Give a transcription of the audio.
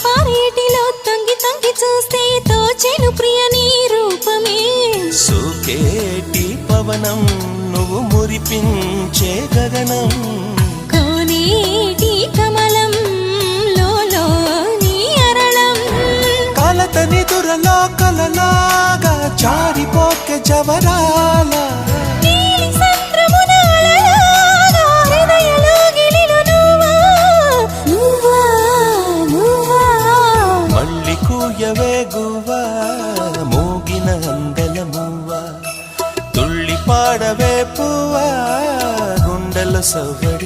పారేటిలో తొంగి తొంగి చూస్తే తోచెను ప్రియ నీ రూపమే. సూకేటి పవనం నువ్వు మురిపించే గగనం. కోనేటి కమలం లోలో నీ అరళం. కలతని దురలో కలలాగా జారిపోకే జవరాల. నీలి సంద్రమున అలలాగా హృదయలో గిలిలు నువ్వా నువ్వా నువ్వా. మళ్ళీ కూయవే గువ్వా మోగిన అందల మువ్వా. తుళ్ళి పాడవే పువ్వా గుండెల సవ్వడి.